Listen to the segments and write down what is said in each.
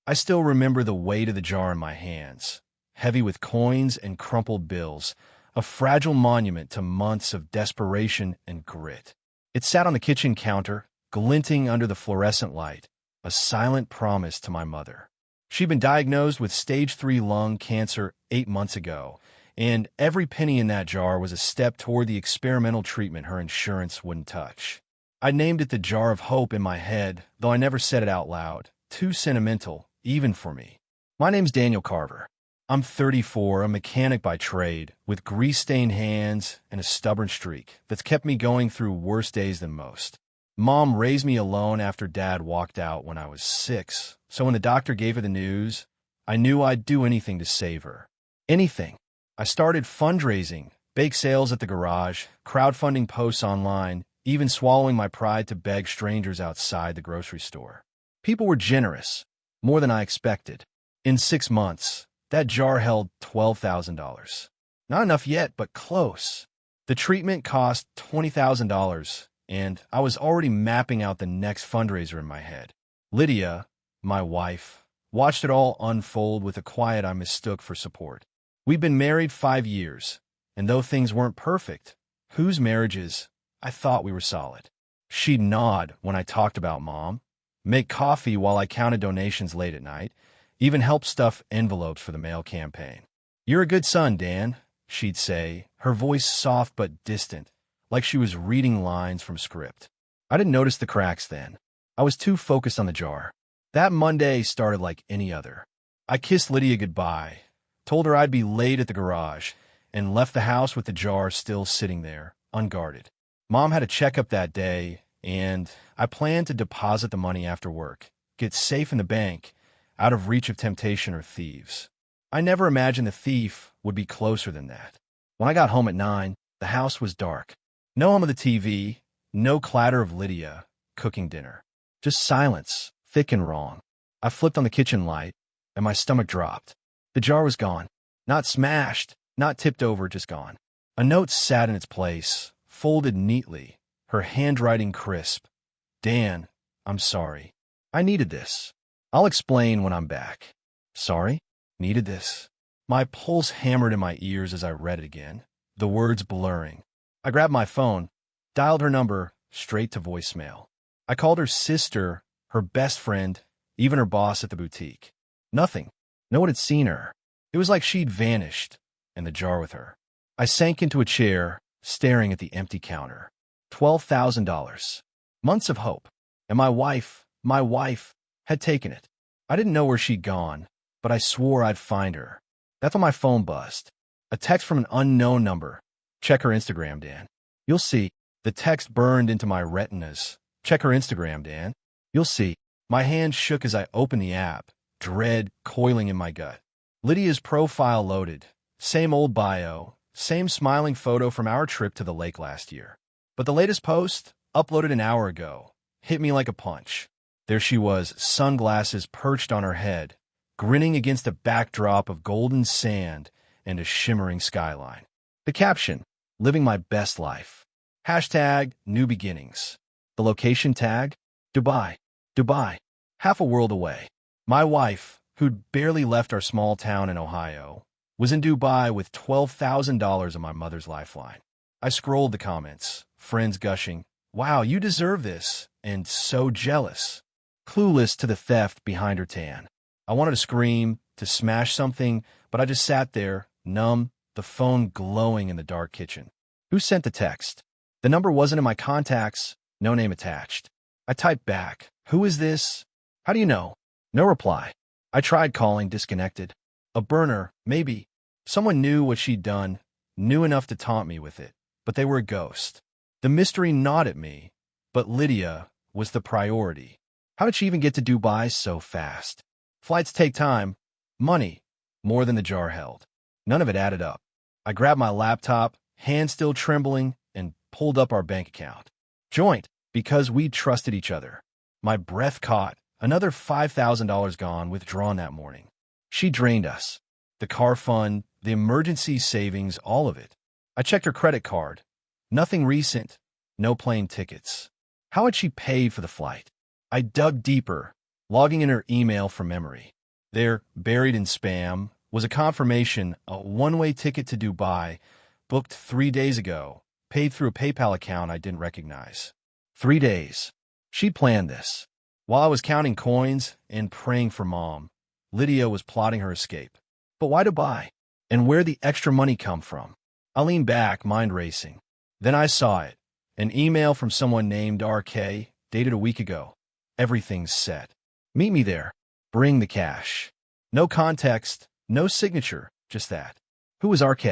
I still remember the weight of the jar in my hands, heavy with coins and crumpled bills, a fragile monument to months of desperation and grit. It sat on the kitchen counter, glinting under the fluorescent light, a silent promise to my mother. She'd been diagnosed with stage 3 lung cancer 8 months ago, and every penny in that jar was a step toward the experimental treatment her insurance wouldn't touch. I named it the Jar of Hope in my head, though I never said it out loud. Too sentimental, even for me. My name's Daniel Carver. I'm 34, a mechanic by trade, with grease-stained hands and a stubborn streak that's kept me going through worse days than most. Mom raised me alone after Dad walked out when I was 6, so when the doctor gave her the news, I knew I'd do anything to save her. Anything. I started fundraising, bake sales at the garage, crowdfunding posts online, even swallowing my pride to beg strangers outside the grocery store. People were generous, more than I expected. In 6 months, that jar held $12,000. Not enough yet, but close. The treatment cost $20,000, and I was already mapping out the next fundraiser in my head. Lydia, my wife, watched it all unfold with a quiet I mistook for support. We'd been married 5 years, and though things weren't perfect, whose marriages, I thought we were solid. She'd nod when I talked about Mom, make coffee while I counted donations late at night, even help stuff envelopes for the mail campaign. "You're a good son, Dan," she'd say, her voice soft but distant, like she was reading lines from script. I didn't notice the cracks then. I was too focused on the jar. That Monday started like any other. I kissed Lydia goodbye, told her I'd be late at the garage, and left the house with the jar still sitting there, unguarded. Mom had a checkup that day, and I planned to deposit the money after work, get safe in the bank, out of reach of temptation or thieves. I never imagined the thief would be closer than that. When I got home at 9, the house was dark. No hum of the TV, no clatter of Lydia cooking dinner. Just silence, thick and wrong. I flipped on the kitchen light, and my stomach dropped. The jar was gone. Not smashed, not tipped over, just gone. A note sat in its place, folded neatly, her handwriting crisp. "Dan, I'm sorry. I needed this. I'll explain when I'm back." Sorry? Needed this? My pulse hammered in my ears as I read it again, the words blurring. I grabbed my phone, dialed her number, straight to voicemail. I called her sister, her best friend, even her boss at the boutique. Nothing. No one had seen her. It was like she'd vanished, and the jar with her. I sank into a chair, staring at the empty counter. $12,000. Months of hope. And my wife, had taken it. I didn't know where she'd gone, but I swore I'd find her. That's when my phone buzzed. A text from an unknown number. "Check her Instagram, Dan. You'll see." The text burned into my retinas. "Check her Instagram, Dan. You'll see." My hand shook as I opened the app, dread coiling in my gut. Lydia's profile loaded. Same old bio, same smiling photo from our trip to the lake last year. But the latest post, uploaded an hour ago, hit me like a punch. There she was, sunglasses perched on her head, grinning against a backdrop of golden sand and a shimmering skyline. The caption, "Living my best life." Hashtag new beginnings. The location tag, Dubai. Dubai. Half a world away. My wife, who'd barely left our small town in Ohio, was in Dubai with $12,000 of my mother's lifeline. I scrolled the comments, friends gushing, "Wow, you deserve this," and "so jealous." Clueless to the theft behind her tan. I wanted to scream, to smash something, but I just sat there, numb, the phone glowing in the dark kitchen. Who sent the text? The number wasn't in my contacts, no name attached. I typed back, "Who is this? How do you know?" No reply. I tried calling, disconnected. A burner, maybe. Someone knew what she'd done, knew enough to taunt me with it, but they were a ghost. The mystery gnawed at me, but Lydia was the priority. How did she even get to Dubai so fast? Flights take time, money, more than the jar held. None of it added up. I grabbed my laptop, hand still trembling, and pulled up our bank account. Joint, because we'd trusted each other. My breath caught, another $5,000 gone, withdrawn that morning. She drained us. The car fund, the emergency savings, all of it. I checked her credit card. Nothing recent, no plane tickets. How had she paid for the flight? I dug deeper, logging in her email from memory. There, buried in spam, was a confirmation, a one-way ticket to Dubai, booked 3 days ago, paid through a PayPal account I didn't recognize. 3 days. She planned this. While I was counting coins and praying for Mom, Lydia was plotting her escape. But why Dubai? And where'd the extra money come from? I leaned back, mind racing. Then I saw it. An email from someone named RK, dated a week ago. Everything's set. Meet me there. Bring the cash. No context, no signature, just that. Who was RK?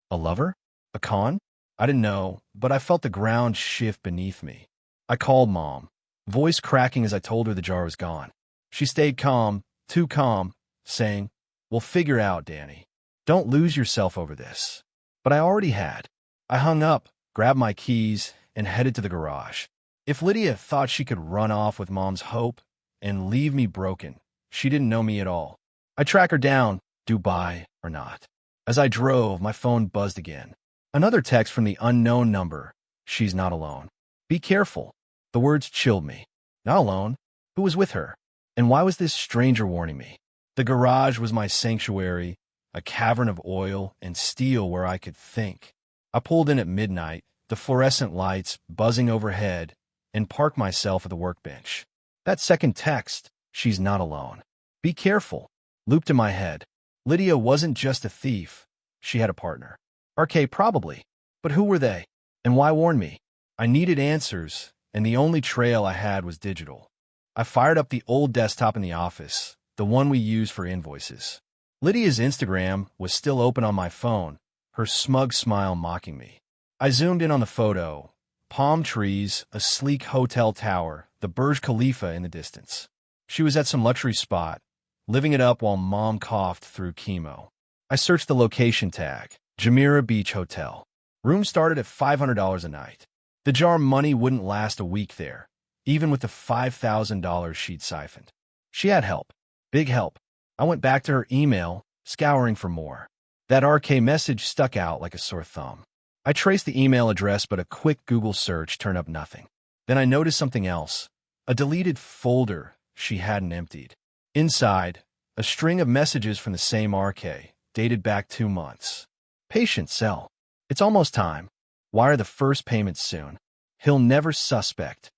A lover? A con? I didn't know, but I felt the ground shift beneath me. I called Mom, voice cracking as I told her the jar was gone. She stayed calm, too calm, saying, "We'll figure out, Danny. Don't lose yourself over this." But I already had. I hung up, grabbed my keys, and headed to the garage. If Lydia thought she could run off with Mom's hope and leave me broken, she didn't know me at all. I track her down, Dubai or not. As I drove, my phone buzzed again. Another text from the unknown number. She's not alone. Be careful. The words chilled me. Not alone. Who was with her? And why was this stranger warning me? The garage was my sanctuary, a cavern of oil and steel where I could think. I pulled in at midnight, the fluorescent lights buzzing overhead, and parked myself at the workbench. That second text, she's not alone. Be careful, looped in my head. Lydia wasn't just a thief. She had a partner. RK probably. But who were they? And why warn me? I needed answers, and the only trail I had was digital. I fired up the old desktop in the office, the one we use for invoices. Lydia's Instagram was still open on my phone, her smug smile mocking me. I zoomed in on the photo. Palm trees, a sleek hotel tower, the Burj Khalifa in the distance. She was at some luxury spot, living it up while Mom coughed through chemo. I searched the location tag, Jumeirah Beach Hotel. Room started at $500 a night. The jar money wouldn't last a week there, even with the $5,000 she'd siphoned. She had help. Big help. I went back to her email, scouring for more. That RK message stuck out like a sore thumb. I traced the email address, but a quick Google search turned up nothing. Then I noticed something else. A deleted folder she hadn't emptied. Inside, a string of messages from the same RK, dated back 2 months. Patient cell. It's almost time. Wire the first payment soon. He'll never suspect.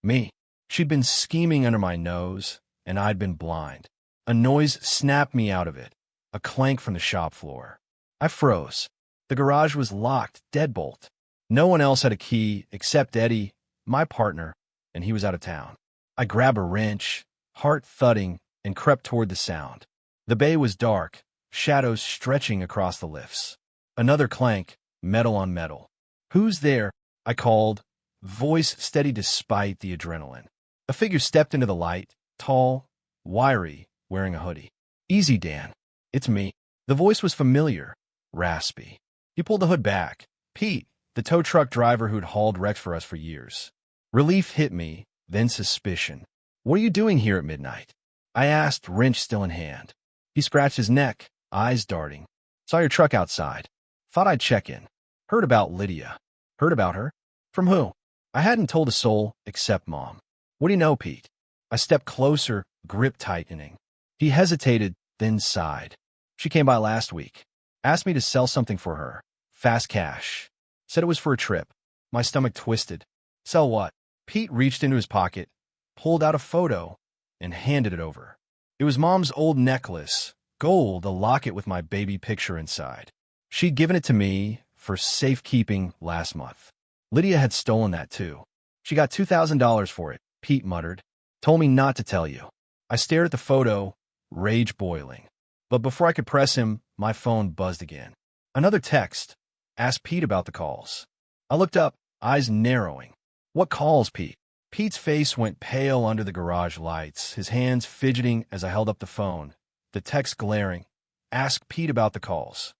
Me. She'd been scheming under my nose, and I'd been blind. A noise snapped me out of it. A clank from the shop floor. I froze. The garage was locked, deadbolt. No one else had a key except Eddie, my partner, and he was out of town. I grabbed a wrench, heart thudding, and crept toward the sound. The bay was dark, shadows stretching across the lifts. Another clank, metal on metal. "Who's there?" I called, voice steady despite the adrenaline. A figure stepped into the light, tall, wiry, wearing a hoodie. "Easy, Dan. It's me." The voice was familiar, raspy. He pulled the hood back. Pete, the tow truck driver who'd hauled wrecks for us for years. Relief hit me, then suspicion. "What are you doing here at midnight?" I asked, wrench still in hand. He scratched his neck, eyes darting. "Saw your truck outside. Thought I'd check in. Heard about Lydia." "Heard about her? From who?" I hadn't told a soul except Mom. "What do you know, Pete?" I stepped closer, grip tightening. He hesitated, then sighed. "She came by last week. Asked me to sell something for her. Fast cash. Said it was for a trip." My stomach twisted. "Sell what?" Pete reached into his pocket, pulled out a photo, and handed it over. It was Mom's old necklace, gold, a locket with my baby picture inside. She'd given it to me for safekeeping last month. Lydia had stolen that too. "She got $2,000 for it," Pete muttered. "Told me not to tell you." I stared at the photo, rage boiling. But before I could press him, my phone buzzed again. Another text. Asked Pete about the calls. I looked up, eyes narrowing. "What calls, Pete?" Pete's face went pale under the garage lights, his hands fidgeting as I held up the phone, the text glaring. "Ask Pete about the calls."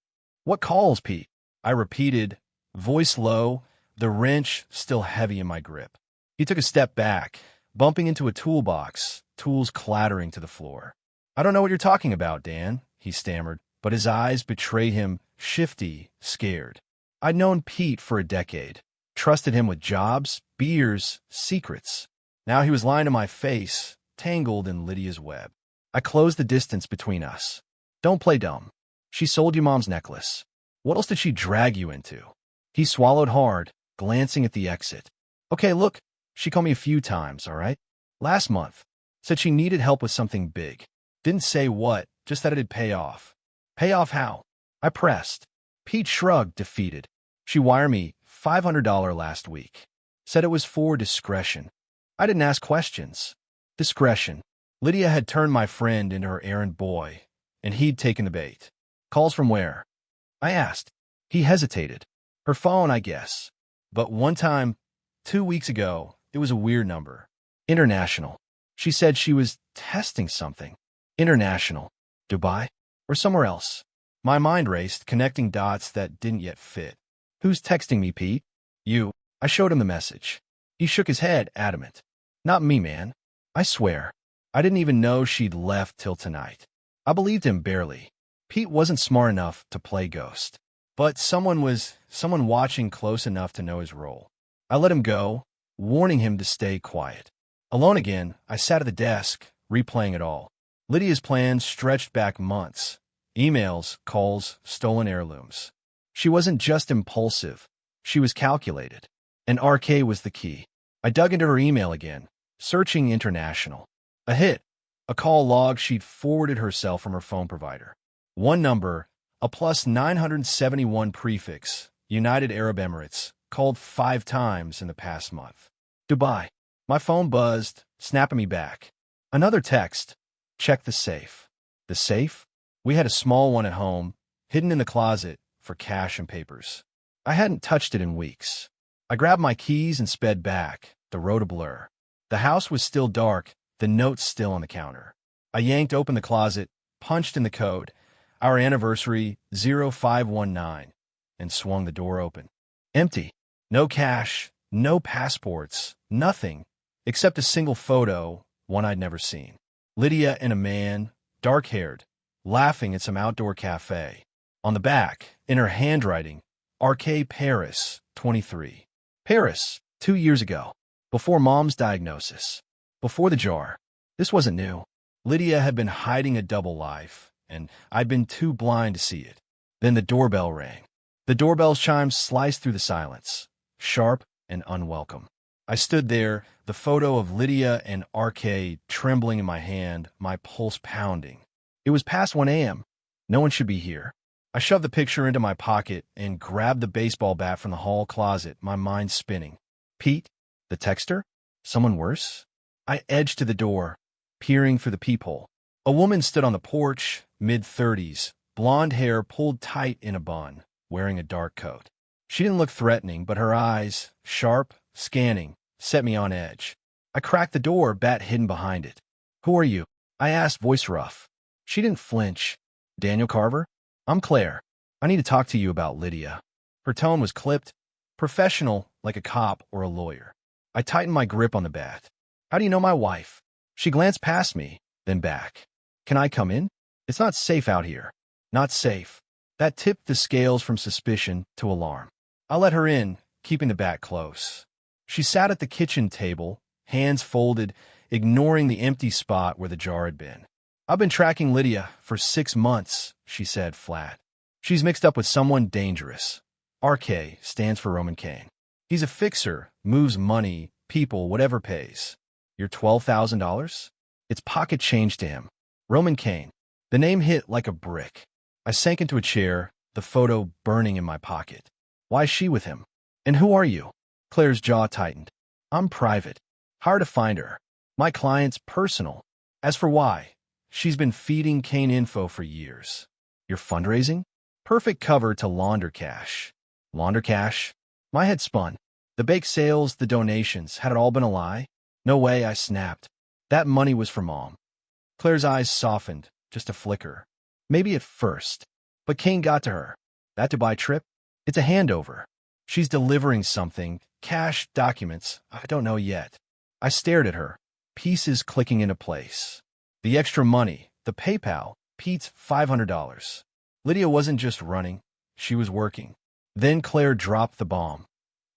"What calls, Pete?" I repeated, voice low, the wrench still heavy in my grip. He took a step back, bumping into a toolbox, tools clattering to the floor. "I don't know what you're talking about, Dan," he stammered, but his eyes betrayed him, shifty, scared. I'd known Pete for a decade, trusted him with jobs, beers, secrets. Now he was lying to my face, tangled in Lydia's web. I closed the distance between us. Don't play dumb. She sold you Mom's necklace. What else did she drag you into? He swallowed hard, glancing at the exit. Okay, look, she called me a few times, all right? Last month. Said she needed help with something big. Didn't say what, just that it'd pay off. Pay off how? I pressed. Pete shrugged, defeated. She wired me $500 last week. Said it was for discretion. I didn't ask questions. Discretion. Lydia had turned my friend into her errand boy, and he'd taken the bait. Calls from where? I asked. He hesitated. Her phone, I guess. But one time, 2 weeks ago, it was a weird number. International. She said she was testing something. International. Dubai? Or somewhere else? My mind raced, connecting dots that didn't yet fit. Who's texting me, Pete? You. I showed him the message. He shook his head, adamant. Not me, man. I swear. I didn't even know she'd left till tonight. I believed him barely. Pete wasn't smart enough to play ghost. But someone watching close enough to know his role. I let him go, warning him to stay quiet. Alone again, I sat at the desk, replaying it all. Lydia's plans stretched back months. Emails, calls, stolen heirlooms. She wasn't just impulsive. She was calculated. And RK was the key. I dug into her email again, searching international. A hit. A call log she'd forwarded herself from her phone provider. One number, a plus 971 prefix, United Arab Emirates, called 5 times in the past month. Dubai. My phone buzzed, snapping me back. Another text. Check the safe. The safe? We had a small one at home, hidden in the closet, for cash and papers. I hadn't touched it in weeks. I grabbed my keys and sped back, the road a blur. The house was still dark, the notes still on the counter. I yanked open the closet, punched in the code, our anniversary 0519, and swung the door open. Empty. No cash, no passports, nothing, except a single photo, one I'd never seen. Lydia and a man, dark-haired, laughing at some outdoor cafe. On the back, in her handwriting, RK Paris, 23. Paris, 2 years ago. Before Mom's diagnosis. Before the jar. This wasn't new. Lydia had been hiding a double life, and I'd been too blind to see it. Then the doorbell rang. The doorbell's chimes sliced through the silence, sharp and unwelcome. I stood there, the photo of Lydia and RK trembling in my hand, my pulse pounding. It was past 1 a.m. No one should be here. I shoved the picture into my pocket and grabbed the baseball bat from the hall closet, my mind spinning. Pete? The texter? Someone worse? I edged to the door, peering through the peephole. A woman stood on the porch, mid-30s, blonde hair pulled tight in a bun, wearing a dark coat. She didn't look threatening, but her eyes, sharp, scanning, set me on edge. I cracked the door, bat hidden behind it. Who are you? I asked, voice rough. She didn't flinch. Daniel Carver? I'm Claire. I need to talk to you about Lydia. Her tone was clipped, professional, like a cop or a lawyer. I tightened my grip on the bat. How do you know my wife? She glanced past me, then back. Can I come in? It's not safe out here. Not safe. That tipped the scales from suspicion to alarm. I let her in, keeping the bat close. She sat at the kitchen table, hands folded, ignoring the empty spot where the jar had been. I've been tracking Lydia for 6 months, she said flat. She's mixed up with someone dangerous. RK stands for Roman Kane. He's a fixer, moves money, people, whatever pays. Your $12,000? It's pocket change to him. Roman Kane. The name hit like a brick. I sank into a chair, the photo burning in my pocket. Why is she with him? And who are you? Claire's jaw tightened. I'm private. Hard to find her. My client's personal. As for why, she's been feeding Kane info for years. You're fundraising? Perfect cover to launder cash. Launder cash? My head spun. The bake sales, the donations, had it all been a lie? No way, I snapped. That money was for Mom. Claire's eyes softened, just a flicker. Maybe at first. But Kane got to her. That Dubai trip? It's a handover. She's delivering something, cash, documents, I don't know yet. I stared at her, pieces clicking into place. The extra money, the PayPal, Pete's $500. Lydia wasn't just running, she was working. Then Claire dropped the bomb.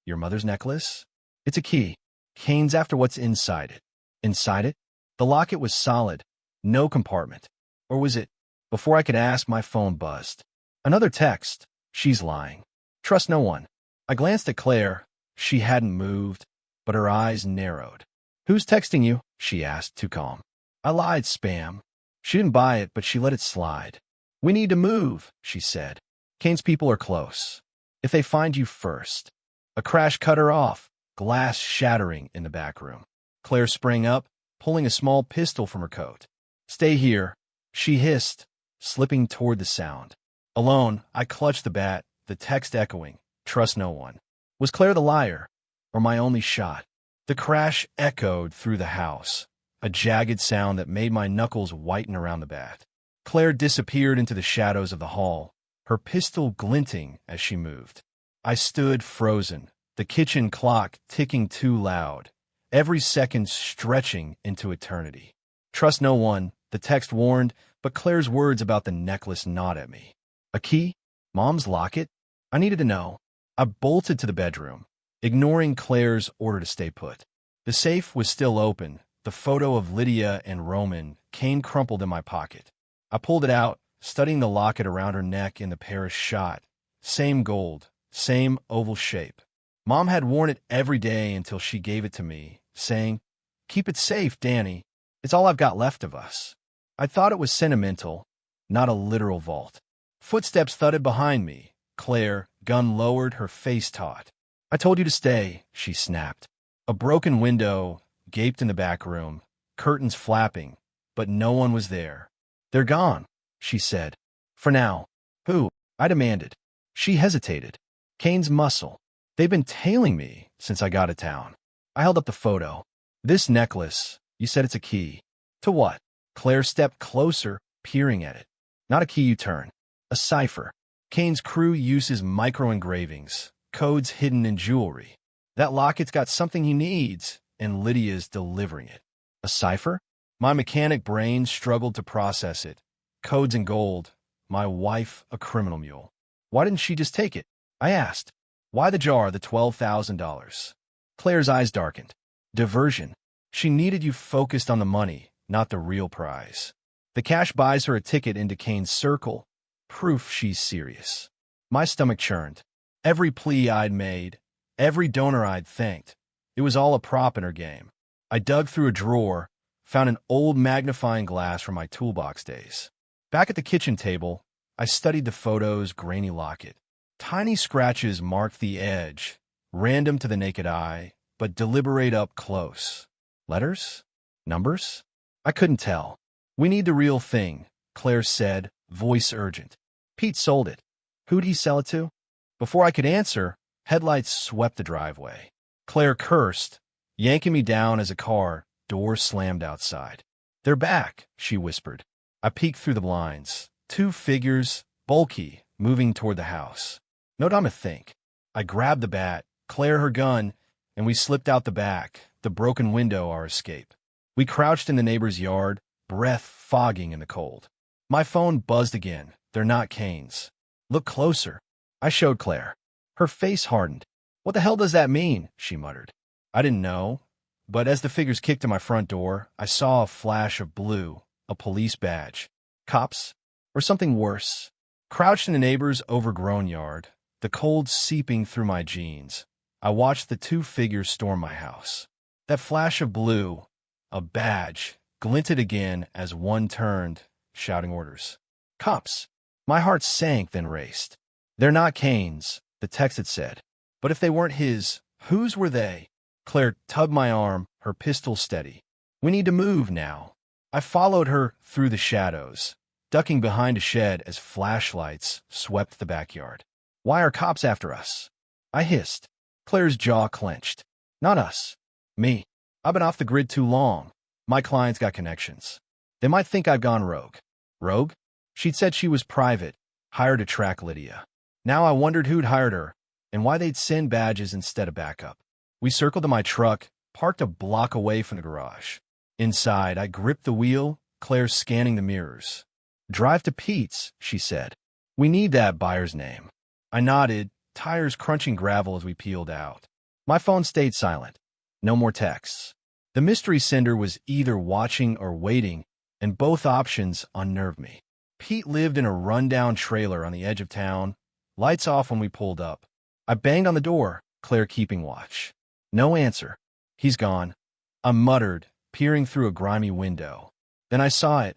Your mother's necklace? It's a key. Kane's after what's inside it. Inside it? The locket was solid, no compartment. Or was it? Before I could ask, my phone buzzed. Another text. She's lying. Trust no one. I glanced at Claire. She hadn't moved, but her eyes narrowed. Who's texting you? She asked, too calm. I lied, spam. She didn't buy it, but she let it slide. We need to move, she said. Kane's people are close. If they find you first. A crash cut her off, glass shattering in the back room. Claire sprang up, pulling a small pistol from her coat. Stay here, she hissed, slipping toward the sound. Alone, I clutched the bat, the text echoing, trust no one. Was Claire the liar, or my only shot? The crash echoed through the house, a jagged sound that made my knuckles whiten around the bat. Claire disappeared into the shadows of the hall, her pistol glinting as she moved. I stood frozen, the kitchen clock ticking too loud, every second stretching into eternity. Trust no one, the text warned, but Claire's words about the necklace gnawed at me. A key? Mom's locket? I needed to know. I bolted to the bedroom, ignoring Claire's order to stay put. The safe was still open, the photo of Lydia and Roman, Kane crumpled in my pocket. I pulled it out, studying the locket around her neck in the Paris shot. Same gold, same oval shape. Mom had worn it every day until she gave it to me, saying, "Keep it safe, Danny. It's all I've got left of us." I thought it was sentimental, not a literal vault. Footsteps thudded behind me. Claire, gun lowered, her face taut. I told you to stay, she snapped. A broken window gaped in the back room, curtains flapping, but no one was there. They're gone, she said. For now. Who? I demanded. She hesitated. Kane's muscle. They've been tailing me since I got to town. I held up the photo. This necklace, you said it's a key. To what? Claire stepped closer, peering at it. Not a key you turn. A cipher. Kane's crew uses micro-engravings, codes hidden in jewelry. That locket's got something he needs, and Lydia's delivering it. A cipher? My mechanic brain struggled to process it. Codes in gold. My wife, a criminal mule. Why didn't she just take it? I asked. Why the jar, the $12,000? Claire's eyes darkened. Diversion. She needed you focused on the money, not the real prize. The cash buys her a ticket into Kane's circle, proof she's serious. My stomach churned. Every plea I'd made, every donor I'd thanked, it was all a prop in her game. I dug through a drawer, found an old magnifying glass from my toolbox days. Back at the kitchen table, I studied the photo's grainy locket. Tiny scratches marked the edge, random to the naked eye, but deliberate up close. Letters? Numbers? I couldn't tell. We need the real thing, Claire said, voice urgent. Pete sold it. Who'd he sell it to? Before I could answer, headlights swept the driveway. Claire cursed, yanking me down as a car, door slammed outside. They're back, she whispered. I peeked through the blinds. Two figures, bulky, moving toward the house. No time to think. I grabbed the bat, Claire her gun, and we slipped out the back, the broken window our escape. We crouched in the neighbor's yard, breath fogging in the cold. My phone buzzed again. They're not Kane's. Look closer. I showed Claire. Her face hardened. What the hell does that mean? She muttered. I didn't know, but as the figures kicked to my front door, I saw a flash of blue, a police badge. Cops? Or something worse? Crouched in the neighbor's overgrown yard, the cold seeping through my jeans, I watched the two figures storm my house. That flash of blue, a badge, glinted again as one turned, shouting orders. Cops! My heart sank, then raced. They're not Kane's, the text had said. But if they weren't his, whose were they? Claire tugged my arm, her pistol steady. We need to move now. I followed her through the shadows, ducking behind a shed as flashlights swept the backyard. Why are cops after us? I hissed. Claire's jaw clenched. Not us. Me. I've been off the grid too long. My clients got connections. They might think I've gone rogue. Rogue? She'd said she was private, hired to track Lydia. Now I wondered who'd hired her, and why they'd send badges instead of backup. We circled to my truck, parked a block away from the garage. Inside, I gripped the wheel, Claire scanning the mirrors. Drive to Pete's, she said. We need that buyer's name. I nodded, tires crunching gravel as we peeled out. My phone stayed silent. No more texts. The mystery sender was either watching or waiting, and both options unnerved me. Pete lived in a rundown trailer on the edge of town, lights off when we pulled up. I banged on the door, Claire keeping watch. No answer. He's gone. I muttered, peering through a grimy window. Then I saw it.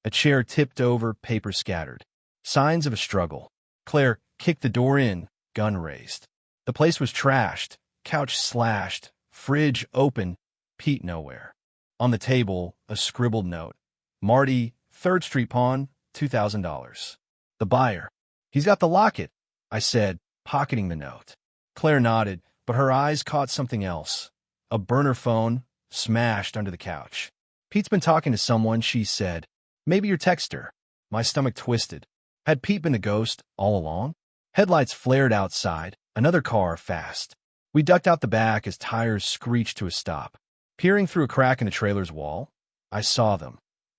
A chair tipped over, paper scattered. Signs of a struggle. Claire kicked the door in, gun raised. The place was trashed, couch slashed, fridge open, Pete nowhere. On the table, a scribbled note. Marty, 3rd Street Pawn, $2,000. The buyer. He's got the locket, I said, pocketing the note. Claire nodded, but her eyes caught something else. A burner phone, smashed under the couch. Pete's been talking to someone, she said. Maybe your texter. My stomach twisted. Had Pete been the ghost all along? Headlights flared outside, another car fast. We ducked out the back as tires screeched to a stop. Peering through a crack in the trailer's wall, I saw them.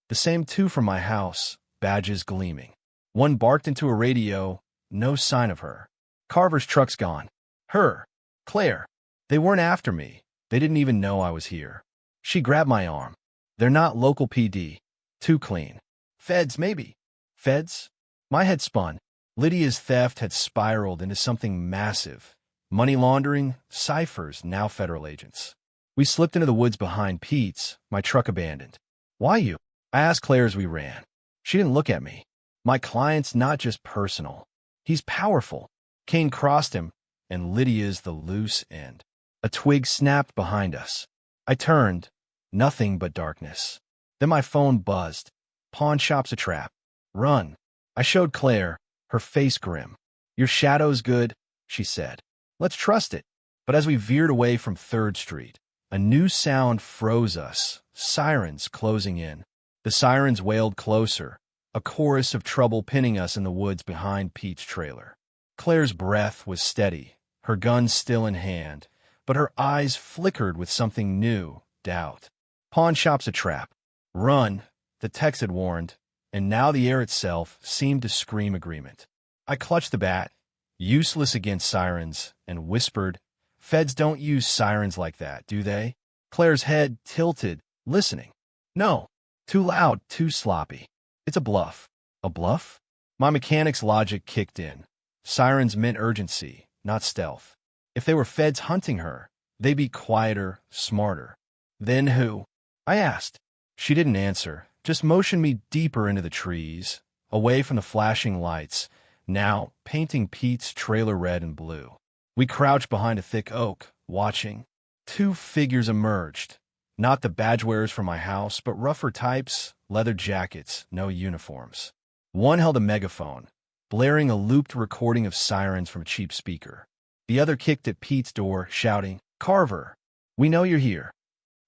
The same two from my house, badges gleaming. One barked into a radio, no sign of her. Carver's truck's gone. Her. Claire. They weren't after me. They didn't even know I was here. She grabbed my arm. They're not local PD. Too clean. Feds, maybe. Feds? My head spun. Lydia's theft had spiraled into something massive. Money laundering, ciphers, now federal agents. We slipped into the woods behind Pete's, my truck abandoned. Why you? I asked Claire as we ran. She didn't look at me. My client's not just personal. He's powerful. Kane crossed him, and Lydia's the loose end. A twig snapped behind us. I turned. Nothing but darkness. Then my phone buzzed. Pawn shop's a trap. Run. I showed Claire, her face grim. Your shadow's good, she said. Let's trust it. But as we veered away from 3rd Street, a new sound froze us. Sirens closing in. The sirens wailed closer, a chorus of trouble pinning us in the woods behind Pete's trailer. Claire's breath was steady, her gun still in hand, but her eyes flickered with something new, doubt. Pawn shop's a trap. Run, the text had warned, and now the air itself seemed to scream agreement. I clutched the bat, useless against sirens, and whispered, Feds don't use sirens like that, do they? Claire's head tilted, listening. No. Too loud, too sloppy. It's a bluff. A bluff? My mechanic's logic kicked in. Sirens meant urgency, not stealth. If they were feds hunting her, they'd be quieter, smarter. Then who? I asked. She didn't answer, just motioned me deeper into the trees, away from the flashing lights, now painting Pete's trailer red and blue. We crouched behind a thick oak, watching. 2 figures emerged. Not the badge wearers from my house, but rougher types, leather jackets, no uniforms. One held a megaphone, blaring a looped recording of sirens from a cheap speaker. The other kicked at Pete's door, shouting, Carver, we know you're here.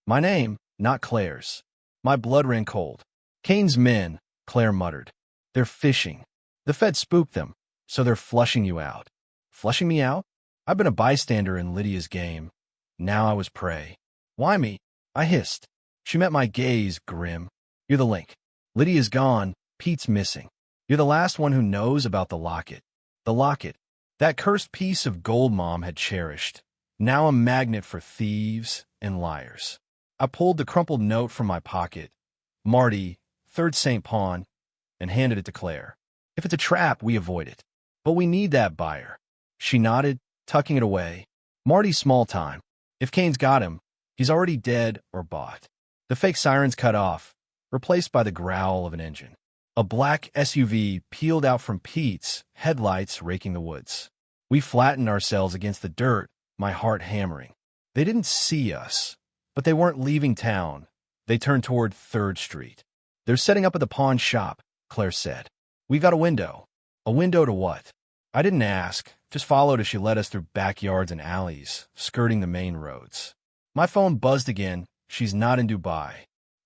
My name, not Claire's. My blood ran cold. Kane's men, Claire muttered. They're fishing. The Fed spooked them, so they're flushing you out. Flushing me out? I've been a bystander in Lydia's game. Now I was prey. Why me? I hissed. She met my gaze, grim. You're the link. Lydia's gone. Pete's missing. You're the last one who knows about the locket. The locket. That cursed piece of gold Mom had cherished. Now a magnet for thieves and liars. I pulled the crumpled note from my pocket. Marty, 3rd St. Pawn, and handed it to Claire. If it's a trap, we avoid it. But we need that buyer. She nodded, tucking it away. Marty's small time. If Kane's got him, he's already dead or bought. The fake sirens cut off, replaced by the growl of an engine. A black SUV peeled out from Pete's, headlights raking the woods. We flattened ourselves against the dirt, my heart hammering. They didn't see us, but they weren't leaving town. They turned toward 3rd Street. They're setting up at the pawn shop, Claire said. We got a window. A window to what? I didn't ask, just followed as she led us through backyards and alleys, skirting the main roads. My phone buzzed again. She's not in Dubai.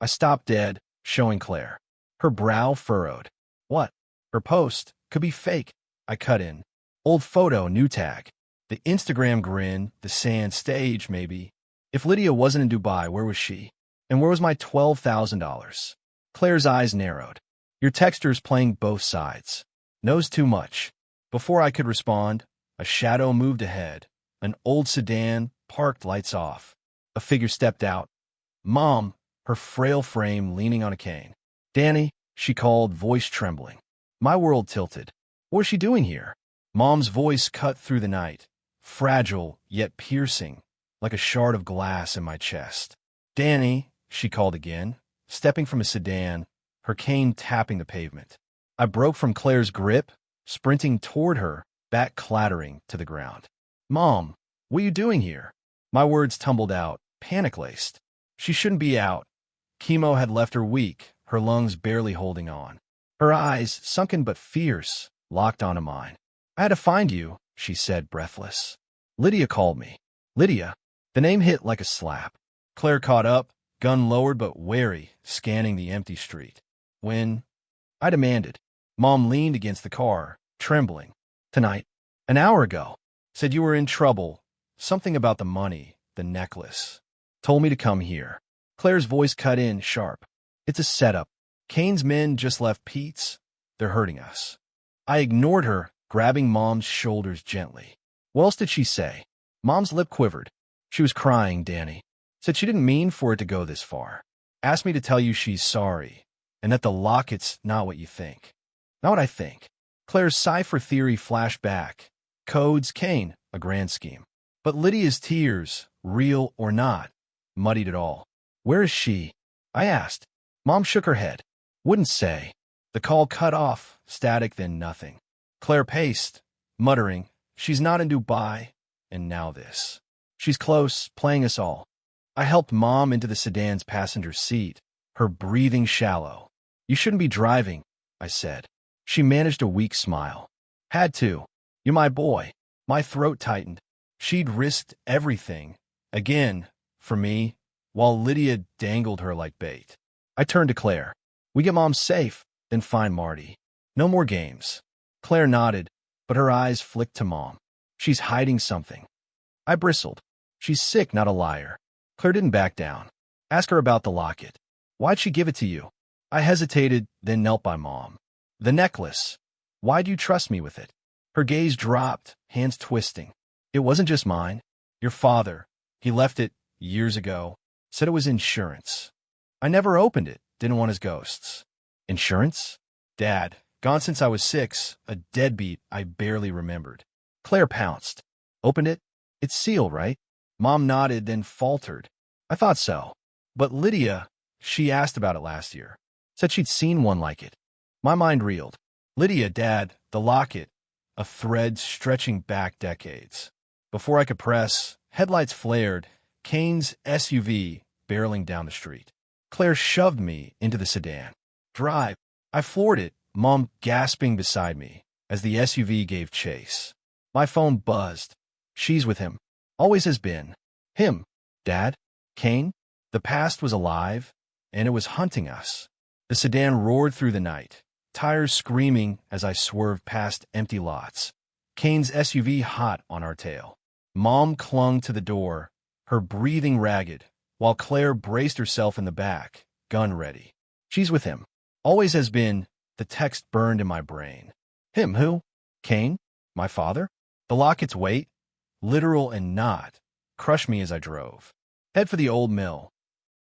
I stopped dead, showing Claire. Her brow furrowed. What? Her post could be fake. I cut in. Old photo, new tag. The Instagram grin, the sand stage, maybe. If Lydia wasn't in Dubai, where was she? And where was my $12,000? Claire's eyes narrowed. Your texter's playing both sides. Knows too much. Before I could respond, a shadow moved ahead. An old sedan, parked, lights off. A figure stepped out. Mom, her frail frame leaning on a cane. Danny, she called, voice trembling. My world tilted. What was she doing here? Mom's voice cut through the night, fragile yet piercing, like a shard of glass in my chest. Danny, she called again, stepping from a sedan, her cane tapping the pavement. I broke from Claire's grip, sprinting toward her, back clattering to the ground. Mom, what are you doing here? My words tumbled out, panic-laced. She shouldn't be out. Chemo had left her weak, her lungs barely holding on. Her eyes, sunken but fierce, locked onto mine. I had to find you, she said, breathless. Lydia called me. Lydia. The name hit like a slap. Claire caught up, gun lowered but wary, scanning the empty street. When? I demanded. Mom leaned against the car, trembling. Tonight. An hour ago. Said you were in trouble. Something about the money, the necklace. Told me to come here. Claire's voice cut in, sharp. It's a setup. Kane's men just left Pete's. They're hurting us. I ignored her, grabbing Mom's shoulders gently. What else did she say? Mom's lip quivered. She was crying, Danny. Said she didn't mean for it to go this far. Asked me to tell you she's sorry, and that the locket's not what you think. Not what I think. Claire's cipher theory flashed back. Codes, Kane, a grand scheme. But Lydia's tears, real or not, muddied it all. Where is she? I asked. Mom shook her head. Wouldn't say. The call cut off, static then nothing. Claire paced, muttering, she's not in Dubai, and now this. She's close, playing us all. I helped Mom into the sedan's passenger seat, her breathing shallow. You shouldn't be driving, I said. She managed a weak smile. Had to. You're my boy. My throat tightened. She'd risked everything, again, for me, while Lydia dangled her like bait. I turned to Claire. We get Mom safe, then find Marty. No more games. Claire nodded, but her eyes flicked to Mom. She's hiding something. I bristled. She's sick, not a liar. Claire didn't back down. Ask her about the locket. Why'd she give it to you? I hesitated, then knelt by Mom. The necklace. Why'd you trust me with it? Her gaze dropped, hands twisting. It wasn't just mine. Your father. He left it years ago. Said it was insurance. I never opened it. Didn't want his ghosts. Insurance? Dad. Gone since I was 6. A deadbeat I barely remembered. Claire pounced. Opened it? It's sealed, right? Mom nodded, then faltered. I thought so. But Lydia, she asked about it last year. Said she'd seen one like it. My mind reeled. Lydia, Dad, the locket. A thread stretching back decades. Before I could press, headlights flared, Kane's SUV barreling down the street. Claire shoved me into the sedan. Drive. I floored it, Mom gasping beside me, as the SUV gave chase. My phone buzzed. She's with him. Always has been. Him. Dad. Kane. The past was alive, and it was hunting us. The sedan roared through the night, tires screaming as I swerved past empty lots. Kane's SUV hot on our tail. Mom clung to the door, her breathing ragged, while Claire braced herself in the back, gun ready. She's with him. Always has been. The text burned in my brain. Him who? Kane? My father? The locket's weight, literal and not, crushed me as I drove. Head for the old mill.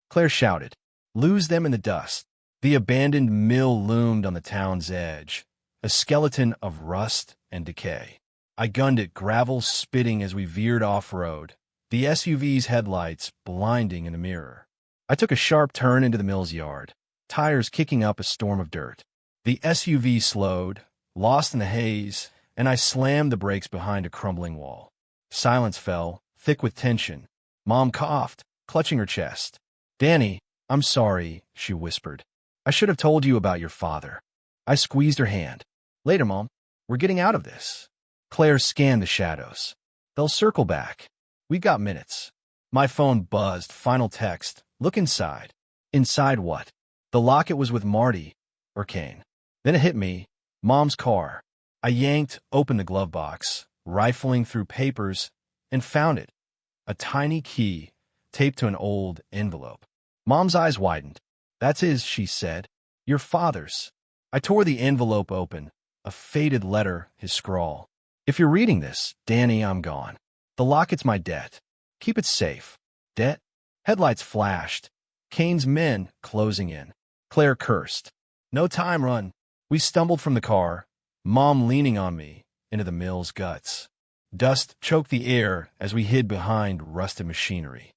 Claire shouted. Lose them in the dust. The abandoned mill loomed on the town's edge, a skeleton of rust and decay. I gunned it, gravel spitting as we veered off-road, the SUV's headlights blinding in the mirror. I took a sharp turn into the mill's yard, tires kicking up a storm of dirt. The SUV slowed, lost in the haze, and I slammed the brakes behind a crumbling wall. Silence fell, thick with tension. Mom coughed, clutching her chest. Danny, I'm sorry, she whispered. I should have told you about your father. I squeezed her hand. Later, Mom. We're getting out of this. Claire scanned the shadows. They'll circle back. We've got minutes. My phone buzzed, final text. Look inside. Inside what? The locket was with Marty, or Kane. Then it hit me. Mom's car. I yanked open the glove box, rifling through papers, and found it. A tiny key, taped to an old envelope. Mom's eyes widened. That's his, she said. Your father's. I tore the envelope open, a faded letter, his scrawl. If you're reading this, Danny, I'm gone. The locket's my debt. Keep it safe. Debt? Headlights flashed. Kane's men closing in. Claire cursed. No time, run. We stumbled from the car, Mom leaning on me, into the mill's guts. Dust choked the air as we hid behind rusted machinery.